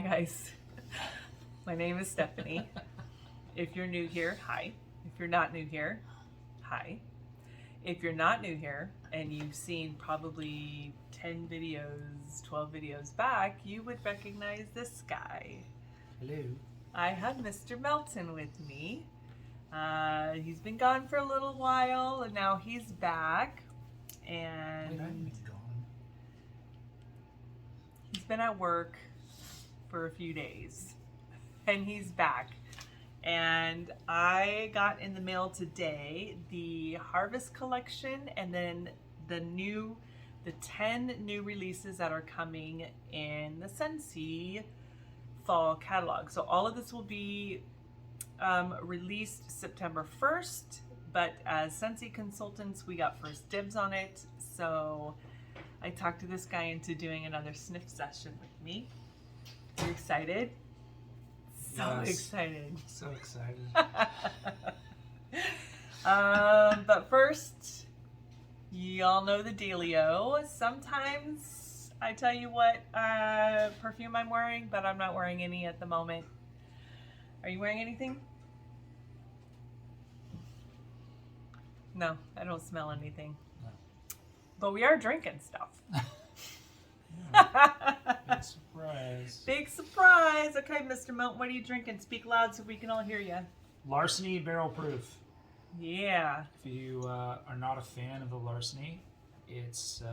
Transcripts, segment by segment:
guys. My name is Stephanie. If you're new here, hi. If you're not new here, hi. If you're not new here and you've seen probably 10 videos, 12 videos back, you would recognize this guy. Hello. I have Mr. Melton with me. He's been gone for a little while and now he's back. And he's been at work for a few days and he's back. And I got in the mail today the Harvest collection and then the 10 new releases that are coming in the Scentsy fall catalog. So all of this will be released September 1st, but as Scentsy consultants, we got first dibs on it. So I talked to this guy into doing another sniff session with me. You excited? So Yes. excited. So excited. But first, y'all know the dealio. Sometimes I tell you what perfume I'm wearing, but I'm not wearing any at the moment. Are you wearing anything? No, I don't smell anything. No. But we are drinking stuff. Big surprise. Big surprise. Okay, Mr. Milton, what are you drinking? Speak loud so we can all hear you. Larceny Barrel Proof. Yeah. If you are not a fan of the Larceny, it's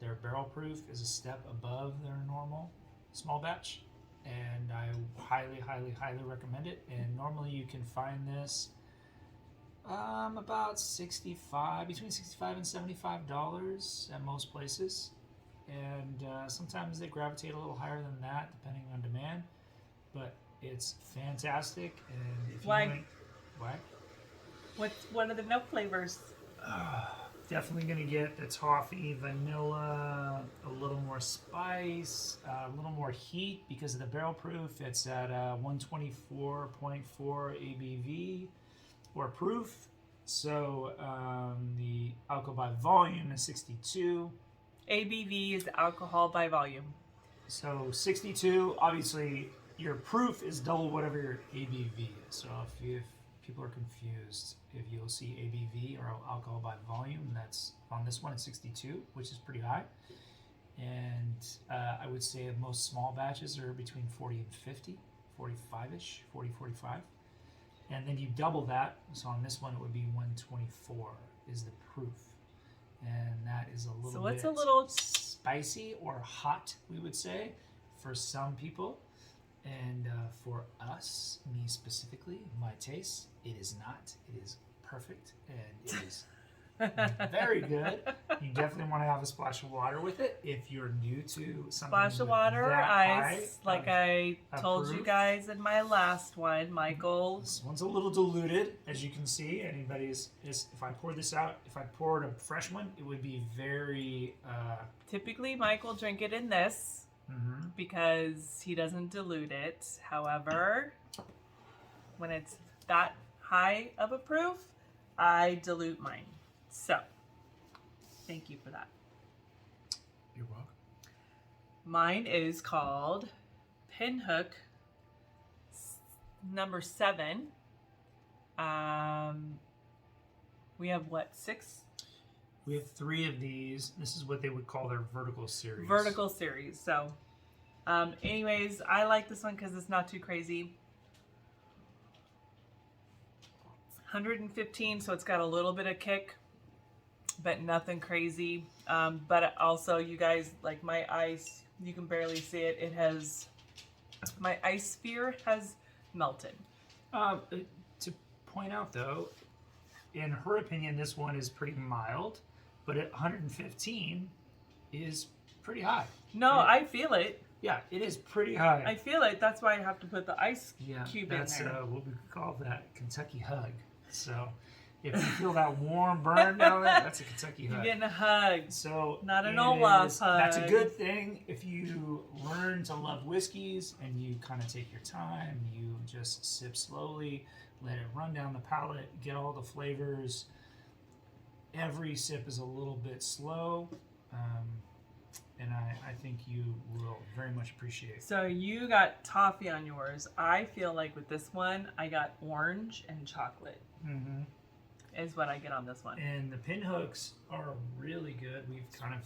their barrel proof is a step above their normal small batch, and I highly, highly, highly recommend it. And normally you can find this about between $65 and $75 at most places. And sometimes they gravitate a little higher than that depending on demand, but it's fantastic. And if you Why? Why? What are the note flavors? Definitely gonna get the toffee, vanilla, a little more spice, a little more heat because of the barrel proof. It's at 124.4 ABV or proof. So the alcohol by volume is 62. ABV is alcohol by volume. So 62, obviously your proof is double whatever your ABV is. So if people are confused, if you'll see ABV or alcohol by volume, that's on this one it's 62, which is pretty high. And I would say most small batches are between 40 and 50, 45-ish, 40, 45. And then you double that, so on this one it would be 124 is the proof. And that is a little So it's bit a little spicy or hot, we would say, for some people. And for us, me specifically, my taste, it is not. It is perfect, and it is very good. You definitely want to have a splash of water with it if you're new to something. splash of water or ice, like I told you proof. guys in my last one, Michael. This one's a little diluted, as you can see. If I pour this out, if I poured a fresh one, it would be very. Typically, Michael drink it in this because he doesn't dilute it. However, when it's that high of a proof, I dilute mine. So, thank you for that. You're welcome. Mine is called Pinhook number 7. We have what, 6? We have 3 of these. This is what they would call their vertical series. Vertical series. So, anyways, I like this one because it's not too crazy. 115, so it's got a little bit of kick, but nothing crazy. But also, you guys, like my ice, you can barely see it. My ice sphere has melted. To point out, though, in her opinion, this one is pretty mild, but at 115 is pretty high. No, I feel it. Yeah, it is pretty high. I feel it. That's why I have to put the ice cube in that's there. what we call that Kentucky hug. So if you feel that warm burn down there, that's a Kentucky hug. You're getting a hug. So not an Olaf hug. That's a good thing if you learn to love whiskeys and you kind of take your time, you just sip slowly, let it run down the palate, get all the flavors. Every sip is a little bit slow. and I think you will very much appreciate. So you got toffee on yours. I feel like with this one, I got orange and chocolate. Mm-hmm. Is what I get on this one. And the pin hooks are really good. We've kind of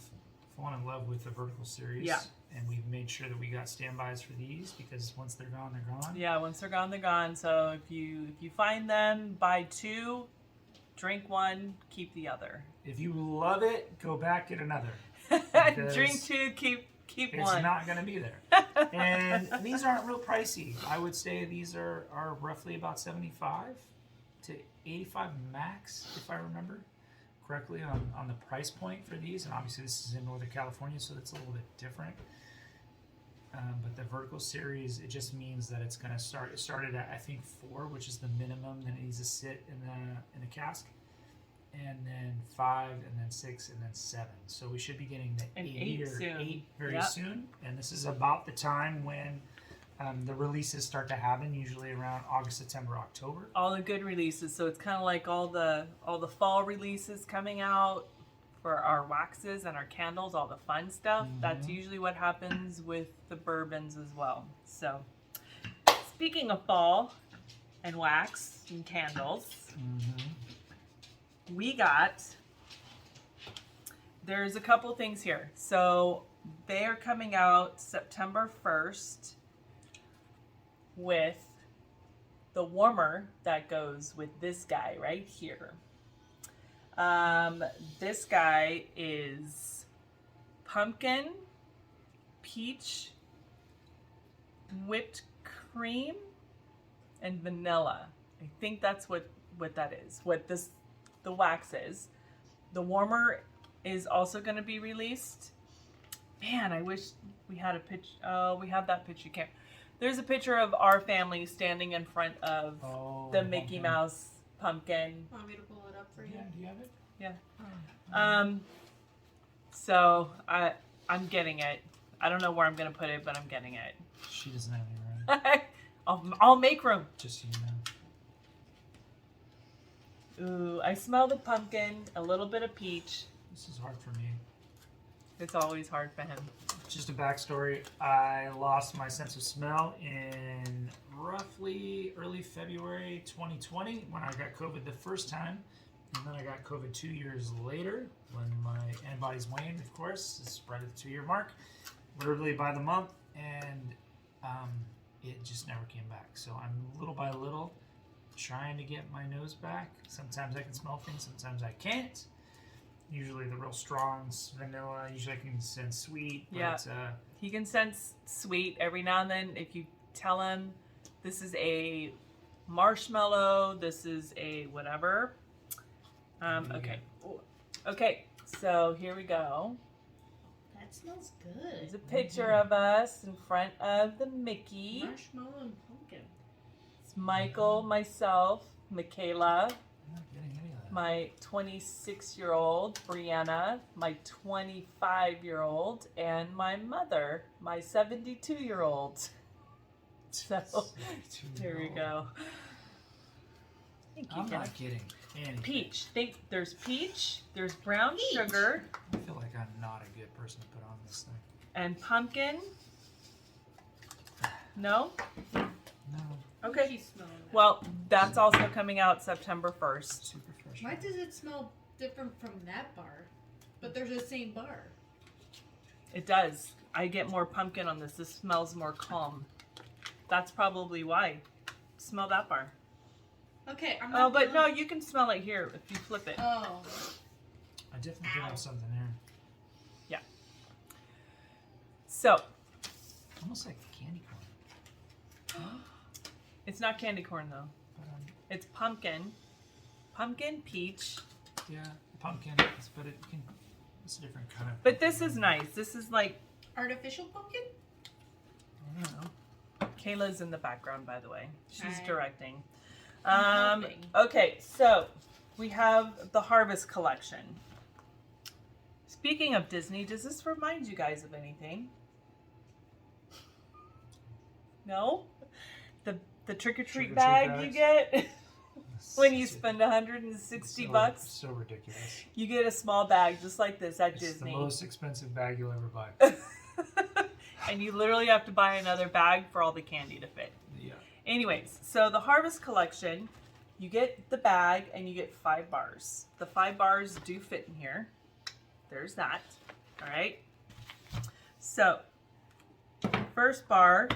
fallen in love with the vertical series. Yeah. And we've made sure that we got standbys for these because once they're gone, they're gone. Yeah, once they're gone, they're gone. So if you find them, buy 2, drink 1, keep the other. If you love it, go back, get another. Drink 2, keep It's 1. not going to be there. And these aren't real pricey. I would say these are roughly about 75 to 85 max, if I remember correctly, on the price point for these. And obviously this is in Northern California, so that's a little bit different. But the vertical series, it just means that it's going to start. It started at, I think, 4, which is the minimum that it needs to sit in a cask, and then 5, and then 6, and then 7. So we should be getting the And 8 8 or soon. 8 very Yep. soon. And this is about the time when the releases start to happen, usually around August, September, October. All the good releases. So it's kind of like all the fall releases coming out for our waxes and our candles, all the fun stuff. That's usually what happens with the bourbons as well. So speaking of fall and wax and candles, we got, there's a couple things here. So they are coming out September 1st with the warmer that goes with this guy right here. This guy is pumpkin, peach, whipped cream, and vanilla. I think that's what that is. What the wax is. The warmer is also going to be released. Man, I wish we had a picture. Oh, we have that picture. Can't. There's a picture of our family standing in front of the Mickey pumpkin. Mouse pumpkin. Want me to pull it up for you? Yeah, do you have it? Yeah. So I'm getting it. I don't know where I'm gonna put it, but I'm getting it. She doesn't have any room. I'll make room. Just so you know. Ooh, I smell the pumpkin, a little bit of peach. This is hard for me. It's always hard for him. Just a backstory. I lost my sense of smell in roughly early February 2020 when I got COVID the first time. And then I got COVID 2 years later when my antibodies waned, of course. It's right at the 2-year mark, literally by the month. And it just never came back. So I'm little by little trying to get my nose back. Sometimes I can smell things, sometimes I can't. Usually the real strong vanilla, usually I can sense sweet. But, Yeah. He can sense sweet every now and then. If you tell him this is a marshmallow, this is a whatever. Okay. Okay, so here we go. That smells good. There's a picture of us in front of the Mickey. Marshmallow and pumpkin. It's Michael, myself, Michaela, I'm not getting any of that. my 26-year-old, Brianna, my 25-year-old, and my mother, my 72-year-old. So, here we go. Thank you, I'm Ken. not getting anything. Peach. There's peach, there's brown sugar, I feel like I'm not a good person to put on this thing. and pumpkin. No? No, Okay. She's smelling that. Well, that's also coming out September 1st. super fresh. Why does it smell different from that bar? But they're the same bar. It does. I get more pumpkin on this. This smells more calm. That's probably why. Smell that bar. Okay, I'm Oh, not but no, gonna- you can smell it here if you flip it. Oh. I definitely do have something there. So, Almost like candy corn. it's not candy corn though. But, It's pumpkin. Pumpkin, peach. yeah, pumpkin. But it's a different kind of. But this is nice. This is like, Artificial pumpkin? I don't know. Kayla's in the background, by the way. She's Hi. directing. I'm helping. Okay, so we have the Harvest Collection. Speaking of Disney, does this remind you guys of anything? No? The trick or treat Trick-or-treat bag you bags? get? when you spend 160 bucks. So ridiculous. You get a small bag just like this at It's Disney. the most expensive bag you'll ever buy. And you literally have to buy another bag for all the candy to fit. Yeah. Anyways, so the Harvest Collection, you get the bag and you get 5 bars. The 5 bars do fit in here. There's that. All right. So, first bar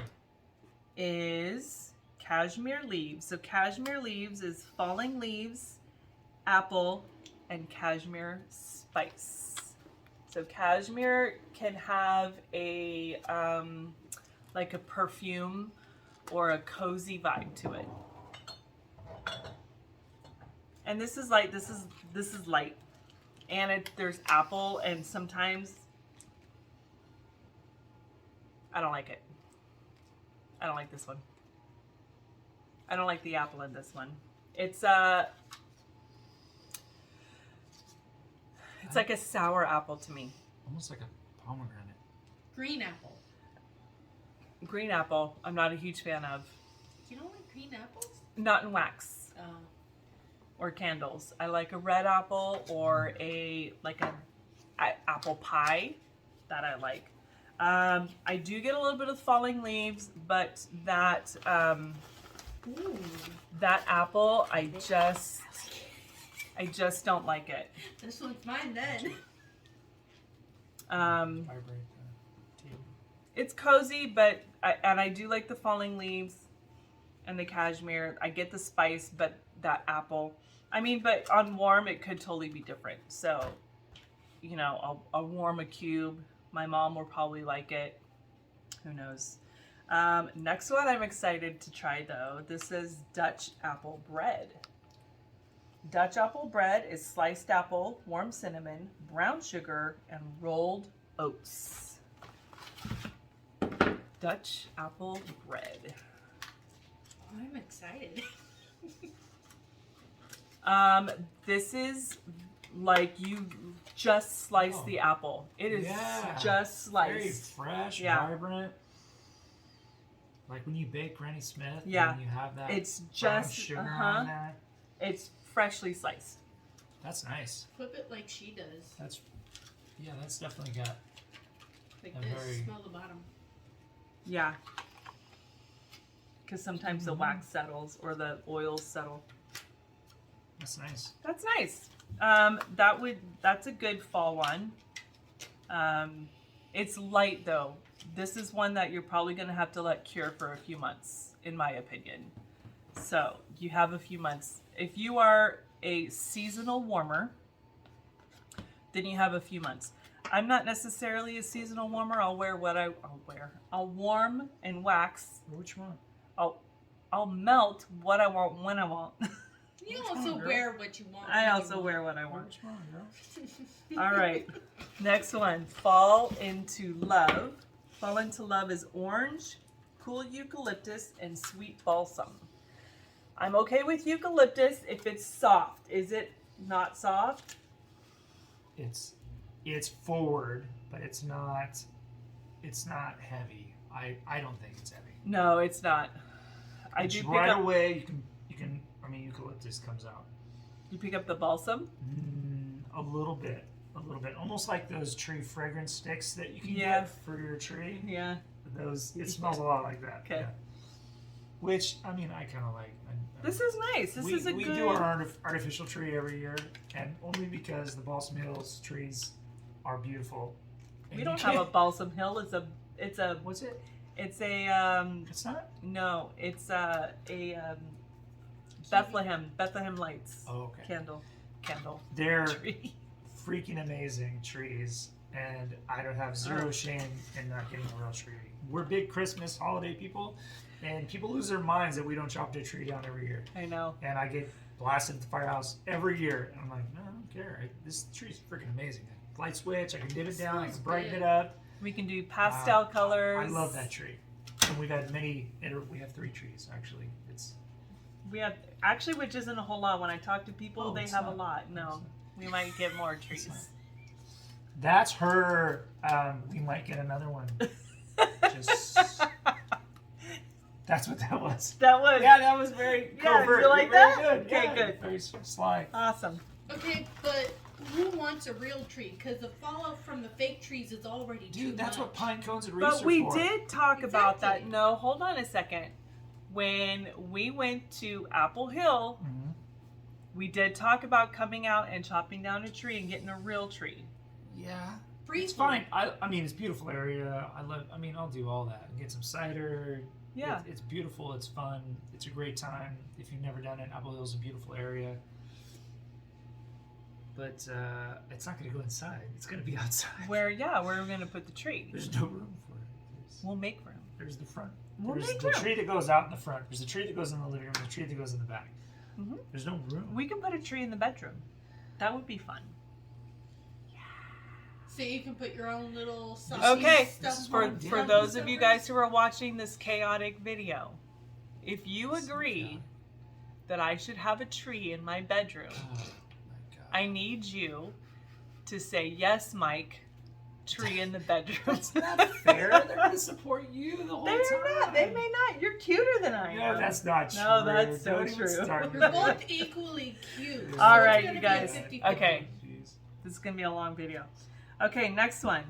is Cashmere Leaves. So Cashmere Leaves is falling leaves, apple, and cashmere spice. So cashmere can have a like a perfume or a cozy vibe to it. And this is light. This is light, and there's apple, and sometimes I don't like it. I don't like this one. I don't like the apple in this one. It's like a sour apple to me. Almost like a pomegranate. Green apple. Green apple, I'm not a huge fan of. You don't like green apples? Not in wax Oh. or candles. I like a red apple or a apple pie. That I like. I do get a little bit of falling leaves, but that Ooh. that apple, I just don't like it. This one's mine then. Vibrate the table. It's cozy, but I do like the falling leaves and the cashmere. I get the spice, but that apple. I mean, but on warm, it could totally be different. So, you know, I'll warm a cube. My mom will probably like it. Who knows? Next one I'm excited to try, though. This is Dutch apple bread. Dutch apple bread is sliced apple, warm cinnamon, brown sugar, and rolled oats. Dutch apple bread. I'm excited. This is like you just slice the apple. It is just Very sliced. fresh, Yeah. vibrant. Like when you bake Granny Smith, Yeah. and you have that It's brown just sugar on there. It's freshly sliced. That's nice. Flip it like she does. That's definitely got Like a this. very- Smell the bottom. Yeah. Because sometimes the wax settles or the oils settle. that's nice. That's nice. That's a good fall one. It's light though. This is one that you're probably gonna have to let cure for a few months, in my opinion. So you have a few months. If you are a seasonal warmer, then you have a few months. I'm not necessarily a seasonal warmer. I'll warm and wax. Which one? I'll melt what I want when I want. You Which also one, girl? wear what you want. I when also you wear what I want. Which one, girl? All right. Next one. Fall into Love. Fall into Love is orange, cool eucalyptus, and sweet balsam. I'm okay with eucalyptus if it's soft. Is it not soft? It's forward, but it's not heavy. I don't think it's heavy. No, it's not. I It's do pick right up. away. You can. I mean, eucalyptus comes out. You pick up the balsam. A little bit, almost like those tree fragrance sticks that you can Yeah. get for your tree. Yeah. Those, it smells a lot like that. Okay. Yeah. Which I mean, I kind of like. This is nice. This is a we good. do our artificial tree every year, and only because the Balsam Hills trees are beautiful. And We you don't have a can't- balsam hill. It's a. What's it? It's a. It's not. No, it's a Bethlehem lights Oh, okay. candle They're tree. freaking amazing trees, and I don't have zero shame in not getting a real tree. We're big Christmas holiday people, and people lose their minds that we don't chop their tree down every year. I know. And I get blasted at the firehouse every year, and I'm like, no, I don't care. This tree's freaking amazing. Light switch, I can dip it down, I can Smells brighten good. it up. We can do pastel colors. I love that tree. And we've had many. We have 3 trees actually. We have actually, which isn't a whole lot. When I talk to people, Oh, they it's have not. a lot. No, we might get more trees. not. That's her. We might get another one. Just That's what that was. That was Yeah, that was very Yeah, covert. you like very that? Good. Okay, Yeah, good. Very sly. awesome. Okay, but who wants a real tree? Because the fallout from the fake trees is already too Dude, that's much. what pine cones and reefs But are we for. did talk about that. Exactly. No, hold on a second. When we went to Apple Hill, Mhm. we did talk about coming out and chopping down a tree and getting a real tree. Yeah. Briefly. It's fine. I mean, it's a beautiful area. I mean, I'll do all that. Get some cider. Yeah. It's beautiful. It's fun. It's a great time. If you've never done it, Apple Hill's a beautiful area. But it's not going to go inside. It's going to be outside. Where are we going to put the tree? There's no room for it. We'll make room. There's the front. We'll There's make the room. tree that goes out in the front. There's the tree that goes in the living room. The tree that goes in the back. Mhm. There's no room. We can put a tree in the bedroom. That would be fun. So you can put your own little saucy Okay, stuff for on for top those and of you stuff. guys who are watching this chaotic video, if you agree that I should have a tree in my bedroom, Oh my god. I need you to say yes, Mike. Tree in the bedroom. That's not fair. They're going to support you the whole They're time. not. They may not. You're cuter than I am. No, that's not true. No, that's so Don't even true. start You're with both it. equally cute. All So right, it's you gonna be a guys. 50-50. Okay. Jeez. This is gonna be a long video. Okay, next one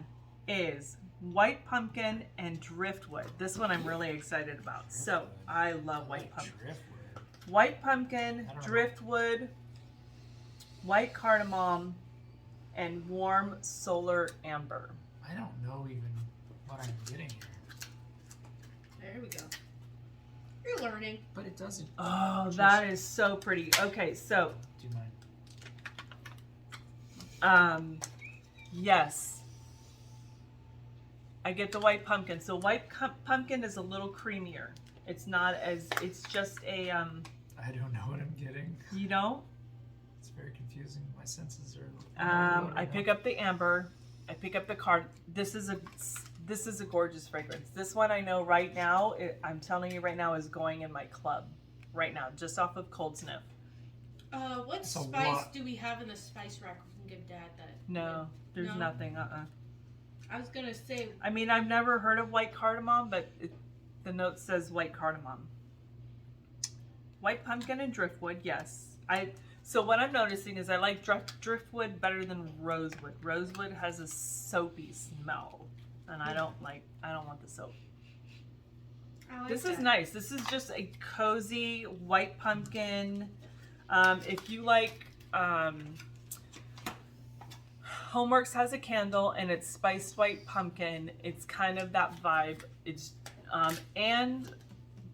is white pumpkin and driftwood. This one I'm really excited about. So I love white pumpkin. Driftwood. White pumpkin, I don't know. driftwood, white cardamom, and warm solar amber. I don't know even what I'm getting here. There we go. You're learning. But it doesn't. Oh, that is so pretty. Okay, so Do mine. yes. I get the white pumpkin. So white pumpkin is a little creamier. It's not as, it's just a, I don't know what I'm getting. you know, It's very confusing. My senses are. I pick up the amber. I pick up the card. This is a gorgeous fragrance. This one I know right now, I'm telling you right now, is going in my club right now, just off of Cold Sniff. What That's a spice lot. do we have in the spice rack we can give Dad that? No, there's No? nothing. I was gonna say, I mean, I've never heard of white cardamom, but the note says white cardamom. White pumpkin and driftwood, yes. So what I'm noticing is I like driftwood better than rosewood. Rosewood has a soapy smell, and I don't want the soap. I like This that. is nice. This is just a cozy white pumpkin. If you like, Homeworks has a candle and it's spiced white pumpkin. It's kind of that vibe. It's and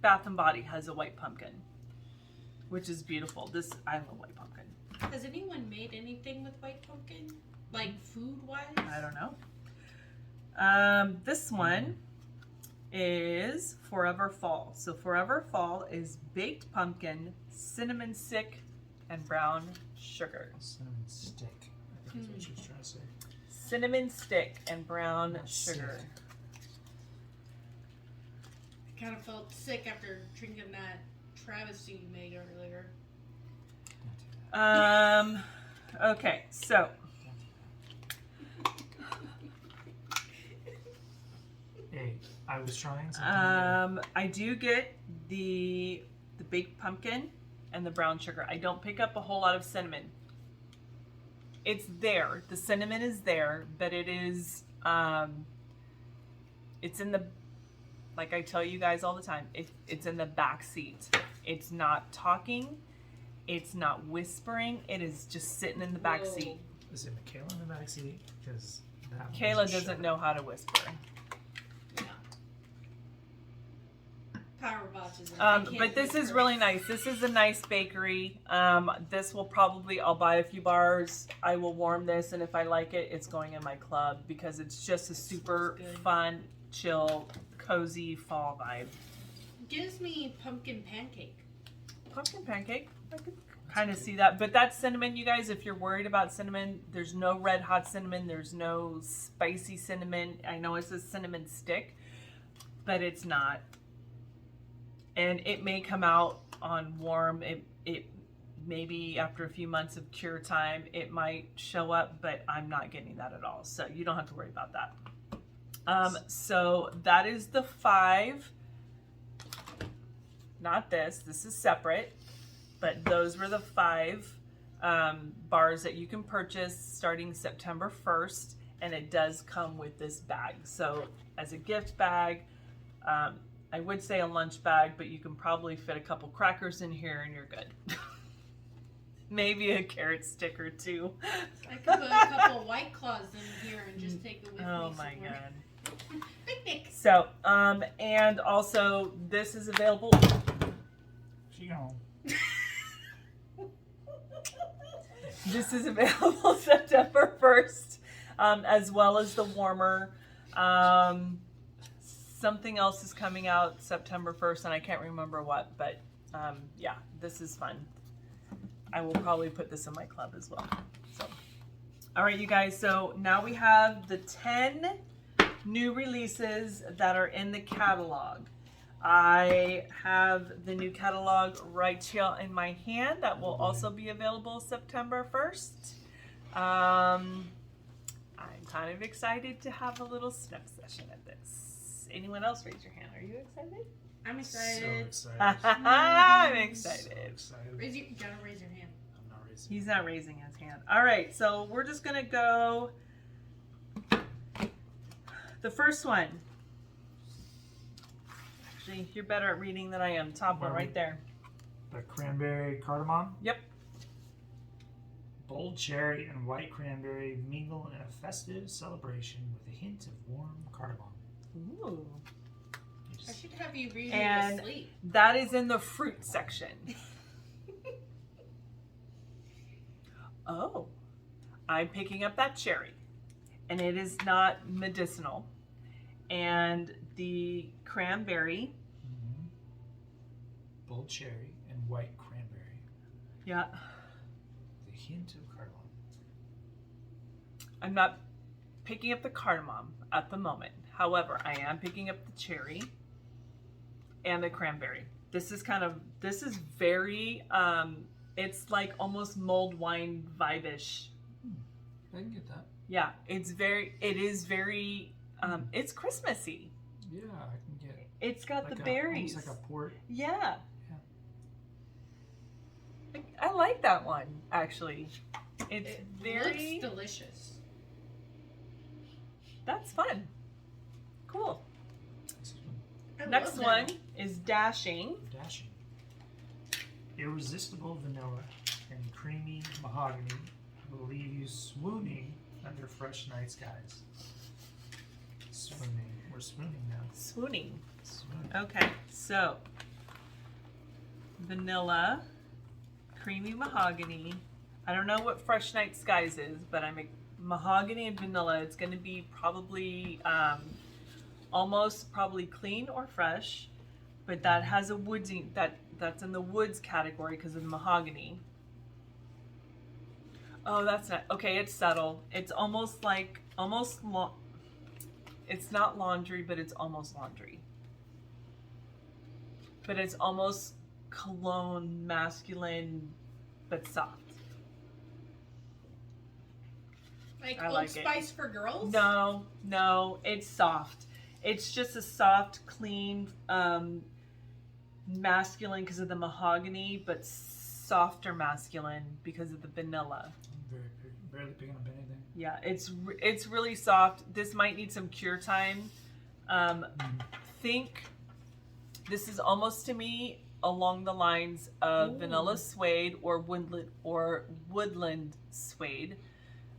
Bath and Body has a white pumpkin, which is beautiful. I love white pumpkin. Has anyone made anything with white pumpkin? Like food-wise? I don't know. This one is Forever Fall. So Forever Fall is baked pumpkin, cinnamon stick, and brown sugar. Cinnamon stick. I think that's what she was trying to say. Cinnamon stick and brown sugar. I kind of felt sick after drinking that travesty you made earlier. Don't do that. Okay, so Hey, I was trying something. I do get the baked pumpkin and the brown sugar. I don't pick up a whole lot of cinnamon. It's there. The cinnamon is there, but it is it's in the, like I tell you guys all the time, it's in the back seat. It's not talking. It's not whispering. It is just sitting in the back Whoa. seat. Is it Michaela in the backseat? Because Kayla doesn't know how to whisper. Yeah. Power botches. I can't But this is whisper. really nice. This is a nice bakery. This will probably, I'll buy a few bars. I will warm this, and if I like it, it's going in my club because it's just a super Smells good. fun, chill, cozy fall vibe. Gives me pumpkin pancake. Pumpkin pancake. I could kind of see that. But that's cinnamon, you guys. If you're worried about cinnamon, there's no red hot cinnamon. There's no spicy cinnamon. I know it says cinnamon stick, but it's not. And it may come out on warm. It maybe after a few months of cure time, it might show up, but I'm not getting that at all. So you don't have to worry about that. So that is the 5. not this. This is separate. But those were the 5 bars that you can purchase starting September 1st. And it does come with this bag. So as a gift bag, I would say a lunch bag, but you can probably fit a couple crackers in here and you're good. Maybe a carrot stick or 2. I could put a couple of White Claws in here and just take it with me. Oh my somewhere. God. Picnic. So, and also this is available. She gone. This is available September 1st, as well as the warmer. Something else is coming out September 1st, and I can't remember what, but yeah, this is fun. I will probably put this in my club as well. So, all right, you guys, so now we have the 10 new releases that are in the catalog. I have the new catalog right here in my hand that will also be available September 1st. I'm kind of excited to have a little sniff session at this. Anyone else raise your hand? Are you excited? I'm excited. So excited. I'm So excited. excited. You gotta raise your hand. I'm not raising. He's not raising his hand. All right, so we're just gonna go. The first one. Actually, you're better at reading than I am. Top one right there. The cranberry cardamom. Yep. Bold cherry and white cranberry mingle in a festive celebration with a hint of warm cardamom. Ooh. You I just- should have you read And- me to sleep. That is in the fruit section. Oh, I'm picking up that cherry, and it is not medicinal. And the cranberry, Mhm. Bold cherry and white cranberry yeah, with a hint of cardamom. I'm not picking up the cardamom at the moment. However, I am picking up the cherry and the cranberry. This is very, it's like almost mulled wine vibe-ish. I can get that. Yeah, it is very, it's Christmassy. Yeah, I can get It's got like the a- berries. almost like a port. Yeah. I like that one, actually. It's It very, looks delicious. that's fun. Cool. This is I Next love one that. is Dashing. dashing. Irresistible vanilla and creamy mahogany will leave you swooning under fresh night skies. Swooning. We're swooning now. Swooning. Swooning. Okay, so vanilla, creamy mahogany. I don't know what Fresh Night Skies is, but I'm mahogany and vanilla. It's going to be probably almost probably clean or fresh, but that has a woodsy that's in the woods category because of the mahogany. Oh, that's not okay. It's subtle. It's almost like it's not laundry, but it's almost laundry. But it's almost cologne, masculine, but soft. Like I Old like it. Spice for girls? No, it's soft. It's just a soft, clean, masculine because of the mahogany, but softer masculine because of the vanilla. I'm barely picking up anything. Yeah, it's really soft. This might need some cure time. Think this is almost to me along the lines of Ooh. vanilla suede or woodland suede.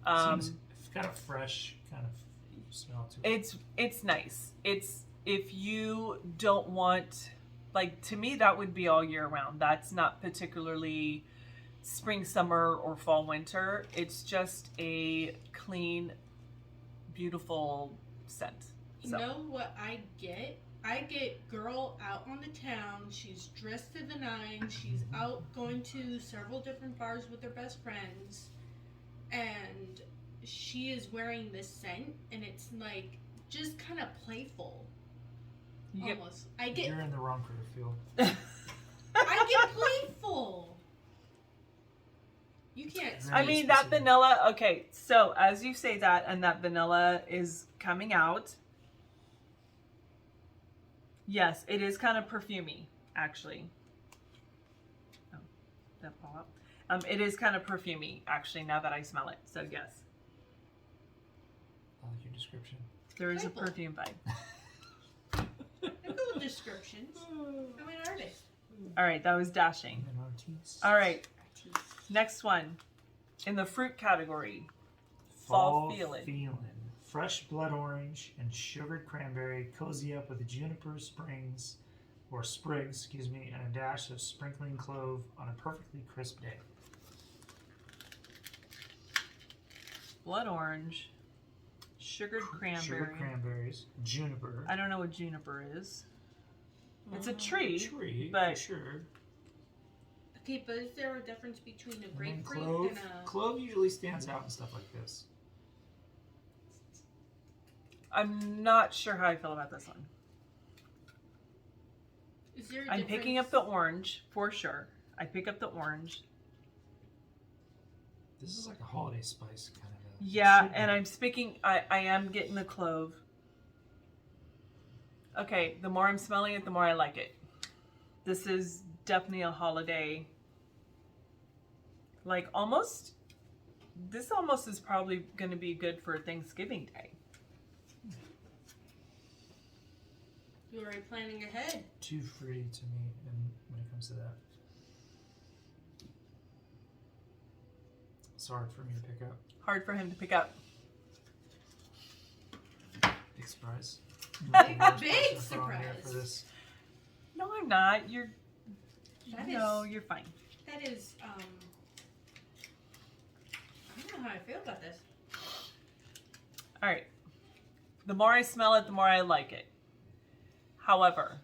Seems it's got a fresh kind of smell to it. It's nice. It's if you don't want, like, to me that would be all year round. That's not particularly spring, summer, or fall, winter. It's just a clean, beautiful scent. You So know what I get? I get girl out on the town. She's dressed to the nines. She's out going to several different bars with her best friends. And she is wearing this scent. And it's like just kind of playful. you get Almost. I get You're in the wrong crew, Phil. I get playful. You can't. I mean, that vanilla, okay, so as you say that, and that vanilla is coming out, yes, it is kind of perfumey. actually. Oh, that fall out. It is kind of perfumey, actually, now that I smell it. So yes, I like your description. there is a Purple. perfume vibe. I go with descriptions. I'm an artist. All right, that was dashing. An artiste. All right, next one in the fruit category. Fall feeling. Fresh blood orange and sugared cranberry. Cozy up with juniper sprigs, and a dash of sprinkling clove on a perfectly crisp day. Blood orange, sugared cranberry. Sugared cranberries, juniper. I don't know what juniper is. It's a tree, Tree, but- for sure. Okay, but is there a difference between a And then grapefruit clove. and a... Clove usually stands out and stuff like this. I'm not sure how I feel about this one. Is there a I'm difference? picking up the orange for sure. I pick up the orange. This is like a holiday spice kind of. Yeah, and I'm speaking. I am getting the clove. Okay, the more I'm smelling it, the more I like it. This is definitely a holiday. Like almost. This almost is probably going to be good for Thanksgiving Day. You're already planning ahead. Too fruity to me, and when it comes to that, it's hard for me to pick up. Hard for him to pick up. Big surprise. Big For surprise. this. No, I'm not. You're. That No, is- you're fine. That is, I don't know how I feel about this. All right. The more I smell it, the more I like it. However,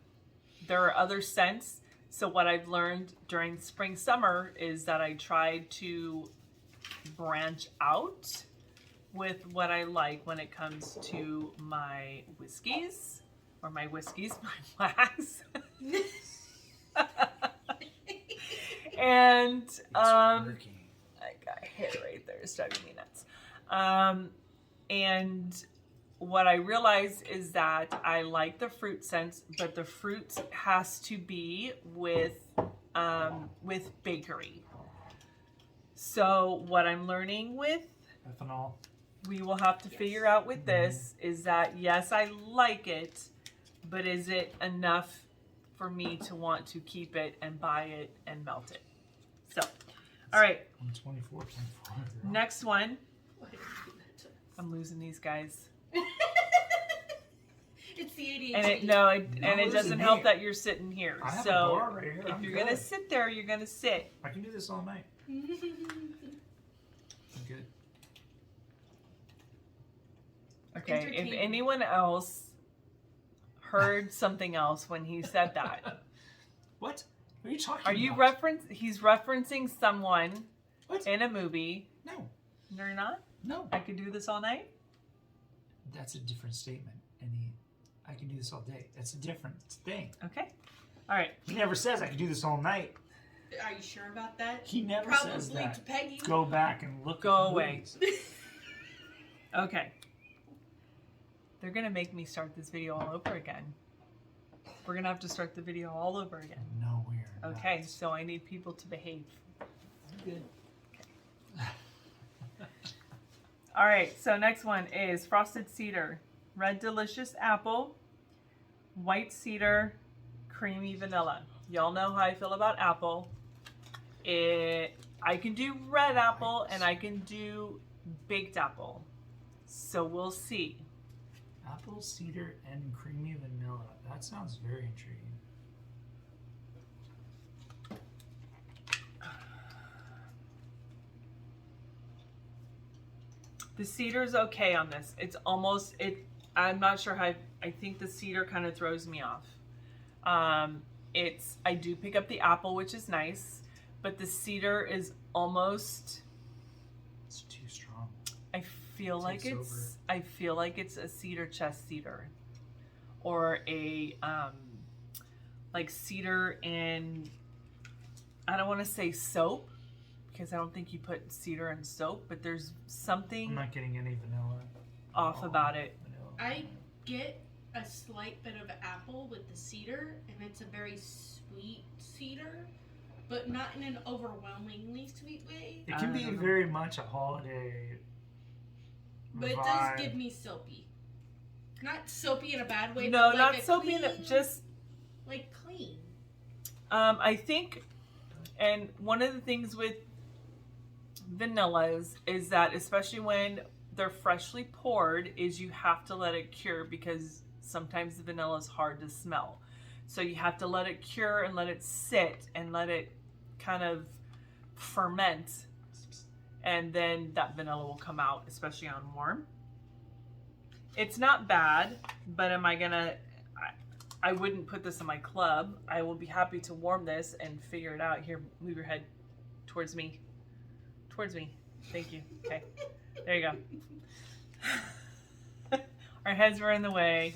there are other scents. So what I've learned during spring, summer is that I tried to branch out with what I like when it comes to my whiskeys or my wax. And It's working. I got hit right there. It's driving me nuts. And what I realized is that I like the fruit scents, but the fruit has to be with bakery. So what I'm learning with, Ethanol. we will have to figure out with this is that yes, I like it, but is it enough for me to want to keep it and buy it and melt it? So, all right, 124.4. next one. Why did you do that to us? I'm losing these guys. It's the ADHD. And it No, it it doesn't isn't help me. that you're sitting here. I have a So bar right here. if I'm you're good. gonna sit there, you're gonna sit. I can do this all night. I'm good. Okay. If Entertaining. anyone else heard something else when he said that, What? What are you talking are you about? he's referencing someone What? in a movie? No. They're not? No. I could do this all night? That's a different statement. And I can do this all day. That's a different thing. Okay. All right. He never says I can do this all night. Are you sure about that? He never Probably says that. to Peggy. Go back and look. Go at away. movies. Okay. They're gonna make me start this video all over again. We're gonna have to start the video all over again. No, we're not. Okay, so I need people to behave. Good. All right, so next one is frosted cedar, red delicious apple, white cedar, creamy vanilla. Y'all know how I feel about apple. I can do red apple and I can do baked apple. So we'll see. Apple, cedar, and creamy vanilla. That sounds very intriguing. The cedar's okay on this. It's almost it. I'm not sure how. I think the cedar kind of throws me off. I do pick up the apple, which is nice, but the cedar is almost. It's too strong. I feel like Takes it's. over. I feel like it's a cedar chest cedar, or a like cedar in. I don't want to say soap, because I don't think you put cedar in soap, but there's I'm something not getting any vanilla. off about it. Vanilla. I get a slight bit of apple with the cedar, and it's a very sweet cedar, but not in an overwhelmingly sweet way. It can be very much a holiday But it vibe. does give me soapy. Not soapy in a bad way. No, but not like soapy. Clean, Just like clean. I think, and one of the things with vanillas is that, especially when they're freshly poured, is you have to let it cure because sometimes the vanilla is hard to smell. So you have to let it cure and let it sit and let it kind of ferment, and then that vanilla will come out, especially on warm. It's not bad, but am I gonna... I wouldn't put this in my club. I will be happy to warm this and figure it out. Here, move your head towards me. Towards me. Thank you. Okay. There you go. Our heads were in the way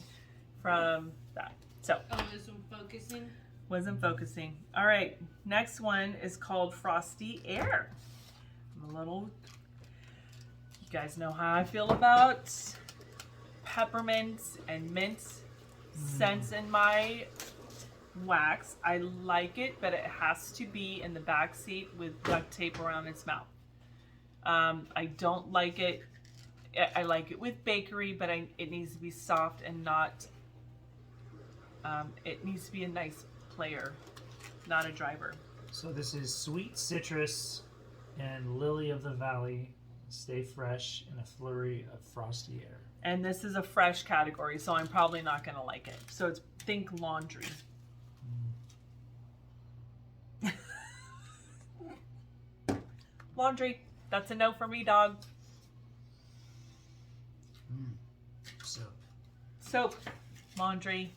from that. So, Oh, this one focusing? wasn't focusing. All right. Next one is called Frosty Air. I'm a little... You guys know how I feel about peppermint and mint scents in my wax. I like it, but it has to be in the back seat with duct tape around its mouth. I don't like it. I like it with bakery, but it needs to be soft and not. It needs to be a nice player, not a driver. So this is sweet citrus and lily of the valley. Stay fresh in a flurry of frosty air. And this is a fresh category, so I'm probably not going to like it. So it's think laundry. Laundry. That's a no for me, dog. So Soap. Laundry.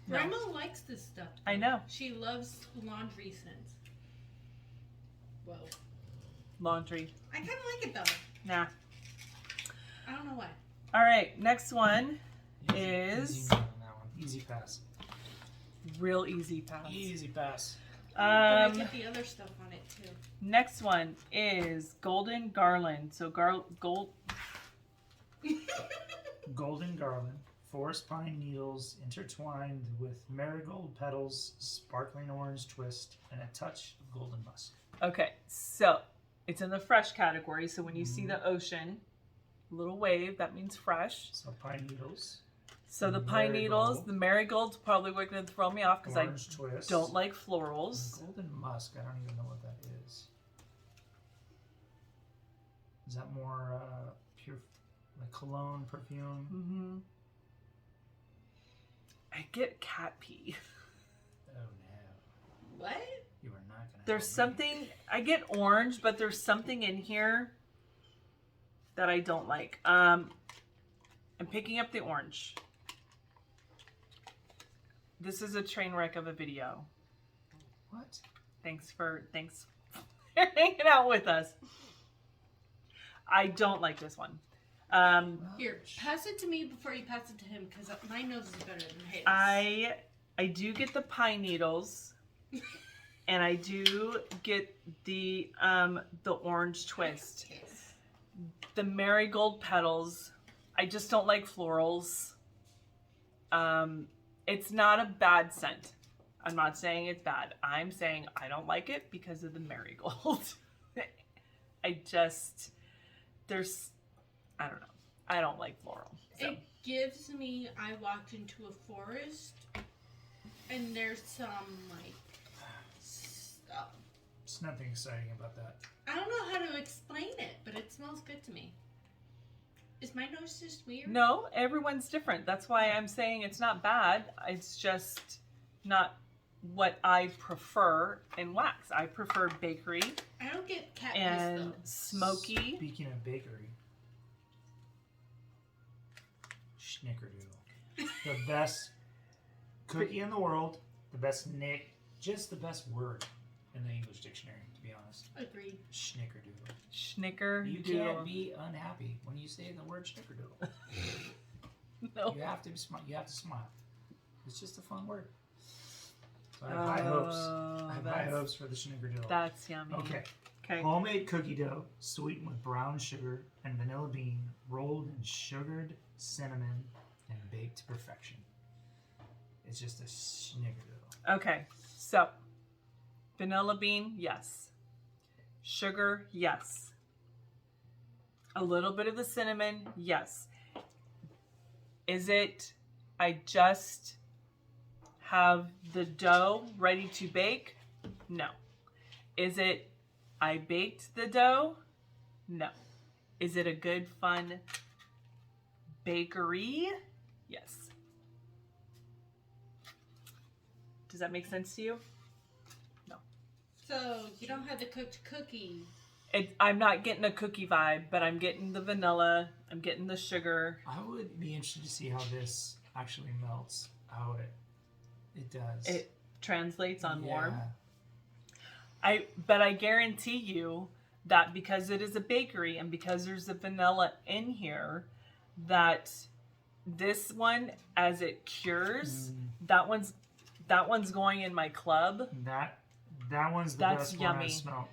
No. Grandma likes this stuff. I know. She loves laundry scents. Whoa. Laundry. I kind of like it though. Nah. I don't know why. All right. Next one easy is on that one. Easy pass. real easy pass. Easy pass. But I get the other stuff on it too. Next one is golden garland. So gold. Golden garland, forest pine needles intertwined with marigold petals, sparkling orange twist, and a touch of golden musk. Okay, so it's in the fresh category. So when you see the ocean, little wave, that means fresh. So pine needles. So the pine needles, the marigolds probably were going to throw me off because I Orange twist. don't like florals. Golden musk. I don't even know what that is. Is that more pure, like cologne, perfume? Mm-hmm. I get cat pee. Oh no. What? You are not gonna. There's something, I get orange, but there's something in here that I don't like. I'm picking up the orange. This is a train wreck of a video. What? Thanks for hanging out with us. I don't like this one. Here, pass it to me before you pass it to him because my nose is better than his. I do get the pine needles, and I do get the orange twist. The marigold petals. I just don't like florals. It's not a bad scent. I'm not saying it's bad. I'm saying I don't like it because of the marigold. I don't know. I don't like floral. So. It gives me, I walked into a forest and there's some like stuff. There's nothing exciting about that. I don't know how to explain it, but it smells good to me. Is my nose just weird? No, everyone's different. That's why I'm saying it's not bad. It's just not what I prefer in wax. I prefer bakery I don't get cat and piss though. smoky. Speaking of bakery, Schnickerdoodle. The best cookie in the world, the best nick, just the best word in the English dictionary, to be honest. Agreed. Schnickerdoodle. Schnicker. You can't be unhappy when you say the word Schnickerdoodle. No. You have to smile. You have to smile. It's just a fun word. So I have high hopes. I have high hopes for the Schnickerdoodle. That's yummy. Okay. Okay. Homemade cookie dough, sweetened with brown sugar and vanilla bean, rolled in sugared cinnamon, and baked to perfection. It's just a snickerdoodle. Okay, so vanilla bean, yes. Sugar, yes. A little bit of the cinnamon, yes. Is it I just have the dough ready to bake? No. Is it I baked the dough? No. Is it a good, fun bakery? Yes. Does that make sense to you? No. So you don't have the cooked cookie. I'm not getting a cookie vibe, but I'm getting the vanilla. I'm getting the sugar. I would be interested to see how this actually melts. How it does. It translates on Yeah. warm. But I guarantee you that because it is a bakery and because there's a vanilla in here, that this one, as it cures, that one's going in my club. That one's the That's best yummy. one I smelled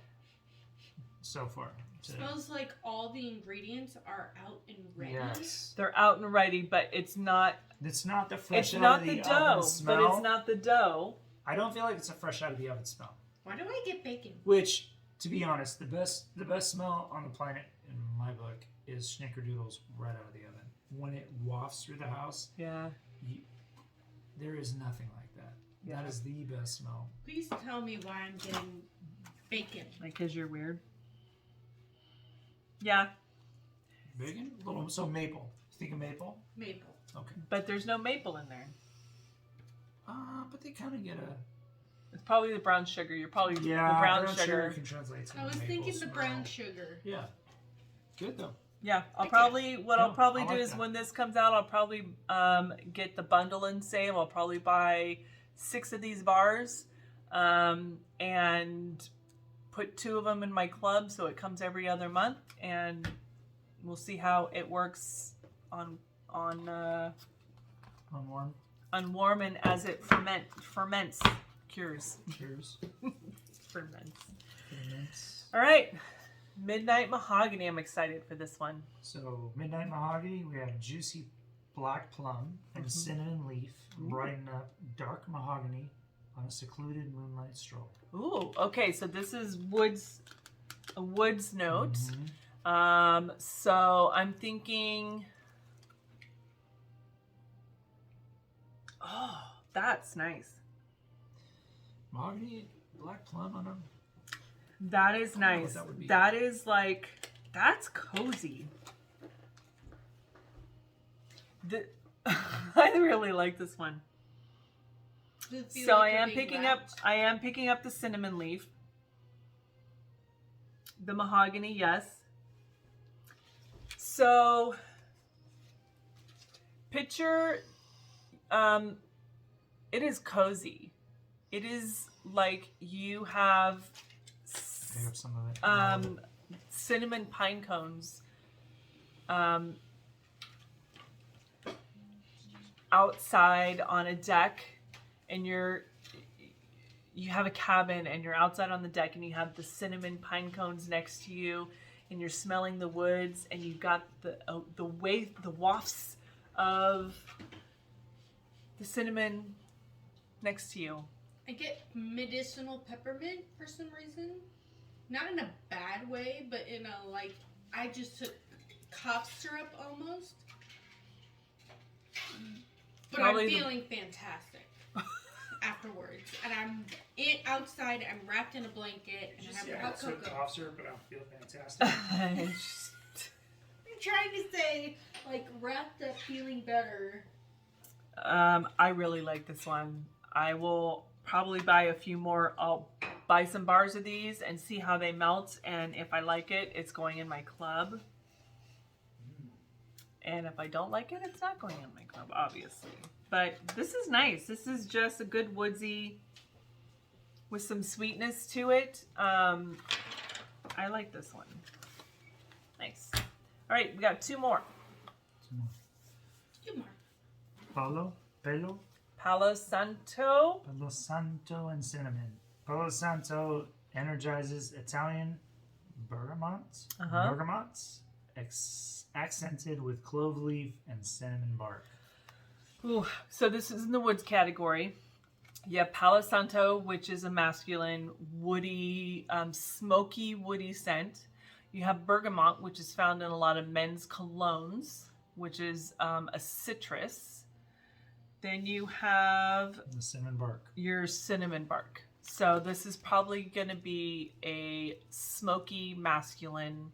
so far. Smells like all the ingredients are out and ready. Yes. They're out and ready, but it's not. It's not the fresh It's out not of the the dough, oven smell. but it's not the dough. I don't feel like it's a fresh out of the oven smell. Why do I get bacon? Which, to be honest, the best smell on the planet in my book is snickerdoodles right out of the oven. When it wafts through the house, Yeah. there is nothing like that. Yeah. That is the best smell. Please tell me why I'm getting bacon. Like, because you're weird. Yeah, Bacon? So maple. You think of maple? Maple. Okay. but there's no maple in there. But they kind of get a... It's probably the brown sugar. You're probably the Yeah, brown sugar. can translate to I was maple thinking the smell. brown sugar. Yeah. Good, though. Yeah, I'll Thank probably you. what I'll No, probably I do like is that. when this comes out, I'll probably get the bundle in sale. I'll probably buy 6 of these bars and put 2 of them in my club, so it comes every other month, and we'll see how it works on On warm. warm and as it ferments, cures, Cheers. ferments. Ferments. All right, Midnight Mahogany. I'm excited for this one. So, Midnight Mahogany, we have Juicy Black Plum and Cinnamon Leaf. Brighten up dark mahogany on a secluded moonlight stroll. Ooh, okay, so this is a woods note. So I'm thinking, oh, that's nice. Mahogany, black plum on them. That is I don't know what nice. that would be. That is like, that's cozy. I really like this one. Does it feel So like I you're am being picking up the cinnamon leaf. The mahogany, yes. So picture it is cozy. It is like you have Pick up some of it. cinnamon pine cones outside on a deck, and you have a cabin and you're outside on the deck and you have the cinnamon pine cones next to you and you're smelling the woods and you've got the wafts of the cinnamon next to you. I get medicinal peppermint for some reason. Not in a bad way, but in a like, I just took cough syrup almost. But Probably I'm feeling fantastic afterwards. And I'm outside, I'm wrapped in a blanket, and I have hot cocoa. cough syrup, but I feel fantastic. I'm trying to say, like, wrapped up feeling better. I really like this one. I will probably buy a few more. I'll buy some bars of these and see how they melt, and if I like it, it's going in my club. And if I don't like it, it's not going in my club, obviously. But this is nice. This is just a good woodsy with some sweetness to it. I like this one. Nice. All right, we got 2 more. Two more. Palo Santo. Palo Santo and cinnamon. Palo Santo energizes Italian bergamots. Bergamots, accented with clove leaf and cinnamon bark. Ooh, so this is in the woods category. You have Palo Santo, which is a masculine, woody, smoky, woody scent. You have Bergamot, which is found in a lot of men's colognes, which is a citrus. Then you have The cinnamon bark. your cinnamon bark. So this is probably going to be a smoky, masculine.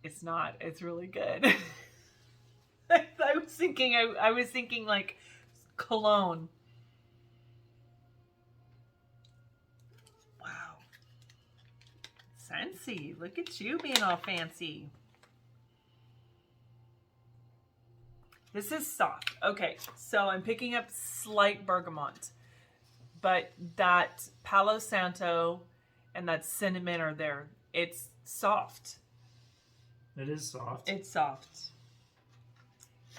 It's not. It's really good. I was thinking like cologne. Wow. Scentsy. Look at you being all fancy. This is soft. Okay, so I'm picking up slight bergamot. But that Palo Santo and that cinnamon are there. It's soft. It is soft. It's soft.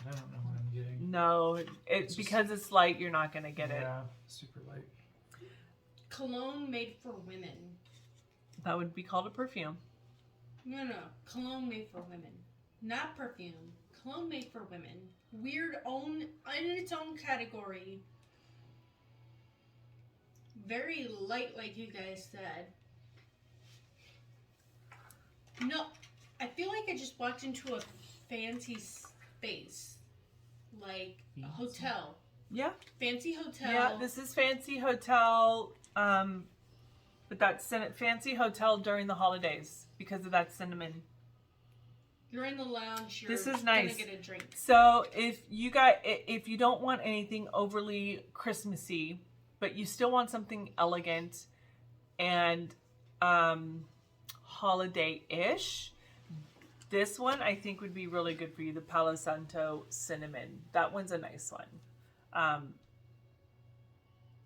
I don't know what I'm getting. No, it's because it's light, you're not going to get it. Yeah, super light. Cologne made for women. That would be called a perfume. No. Cologne made for women. Not perfume. Cologne made for women. Weird own in its own category. Very light, like you guys said. No, I feel like I just walked into a fancy space. Like a hotel. Yeah. Fancy hotel. Yeah, this is fancy hotel. But that's fancy hotel during the holidays because of that cinnamon. You're in the lounge. You're This is nice. gonna get a drink. So if you don't want anything overly Christmassy, but you still want something elegant and holiday-ish, this one I think would be really good for you. The Palo Santo cinnamon. That one's a nice one.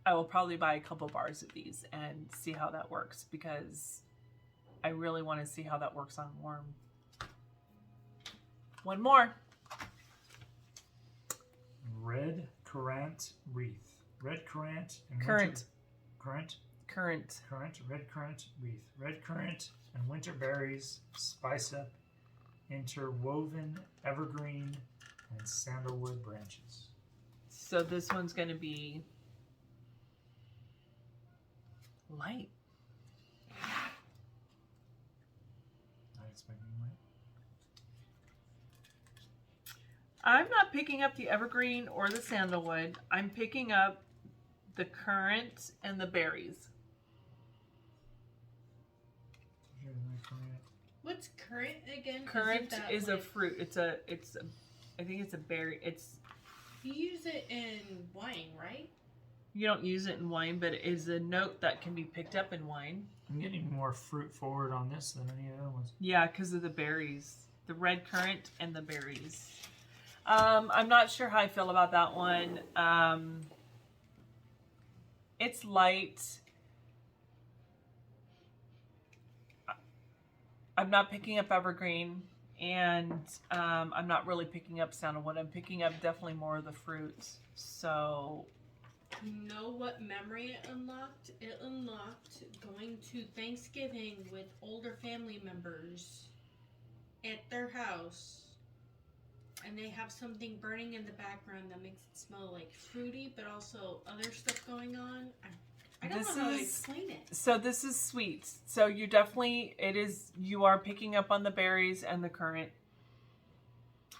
I will probably buy a couple bars of these and see how that works because I really want to see how that works on warm. One more. Red currant wreath. Red currant and Currant. Currant. Currant. Red currant wreath. Red currant and winter berries spice up interwoven evergreen and sandalwood branches. So this one's going to be light. Not expecting light. I'm not picking up the evergreen or the sandalwood. I'm picking up the currant and the berries. What's currant again? Currant is a fruit. I think it's a berry. You use it in wine, right? You don't use it in wine, but it is a note that can be picked up in wine. I'm getting more fruit forward on this than any of the other ones. Yeah, because of the berries. The red currant and the berries. I'm not sure how I feel about that one. It's light. I'm not picking up evergreen, and I'm not really picking up sandalwood. I'm picking up definitely more of the fruit. So, You know what memory it unlocked? It unlocked going to Thanksgiving with older family members at their house. And they have something burning in the background that makes it smell like fruity, but also other stuff going on. I don't know how to explain it. So this is sweet. So you are picking up on the berries and the currant.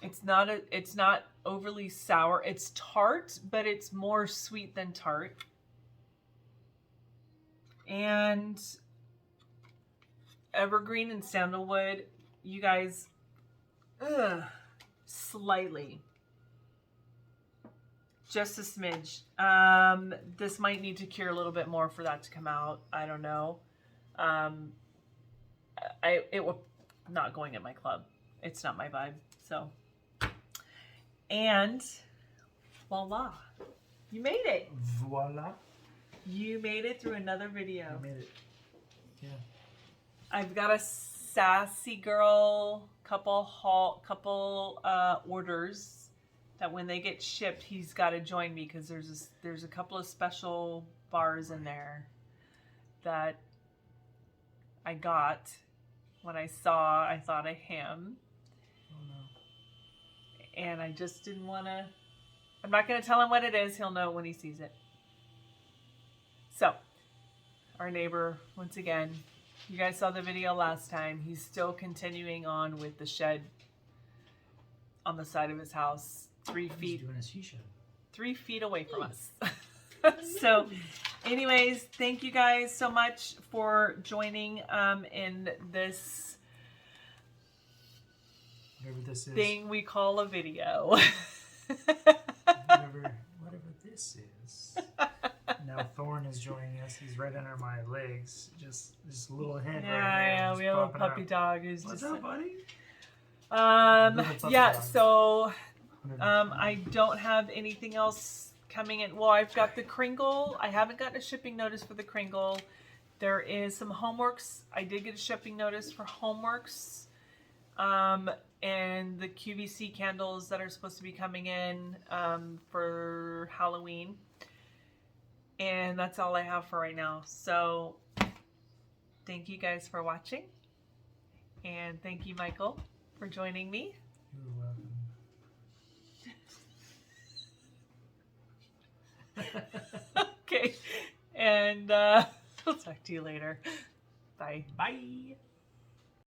It's not overly sour. It's tart, but it's more sweet than tart. And evergreen and sandalwood, you guys, slightly. Just a smidge. This might need to cure a little bit more for that to come out. I don't know. It will not going at my club. It's not my vibe. So, and voila, you made it. Voila. You made it through another video. I made it. Yeah. I've got a sassy girl couple orders that when they get shipped, he's got to join me because there's a couple of special bars in there that I got when I thought of him. Oh no. And I just didn't want to. I'm not going to tell him what it is. He'll know when he sees it. So, our neighbor, once again, you guys saw the video last time. He's still continuing on with the shed on the side of his house, 3 feet. He's doing his he shed. 3 feet away from us. So, anyways, thank you guys so much for joining in this Whatever this is. thing we call a video. Whatever this is. Now Thorn is joining us. He's right under my legs. Just this little head right here. Yeah, just we have a popping puppy out. dog who's What's just up, buddy? Little puppy yeah, dog. so I don't have anything else coming in. Well, I've got the Kringle. I haven't gotten a shipping notice for the Kringle. There is some Homeworks. I did get a shipping notice for Homeworks. And the QVC candles that are supposed to be coming in for Halloween. And that's all I have for right now. So thank you guys for watching. And thank you, Michael, for joining me. You're welcome. Okay. And we'll talk to you later. Bye. Bye.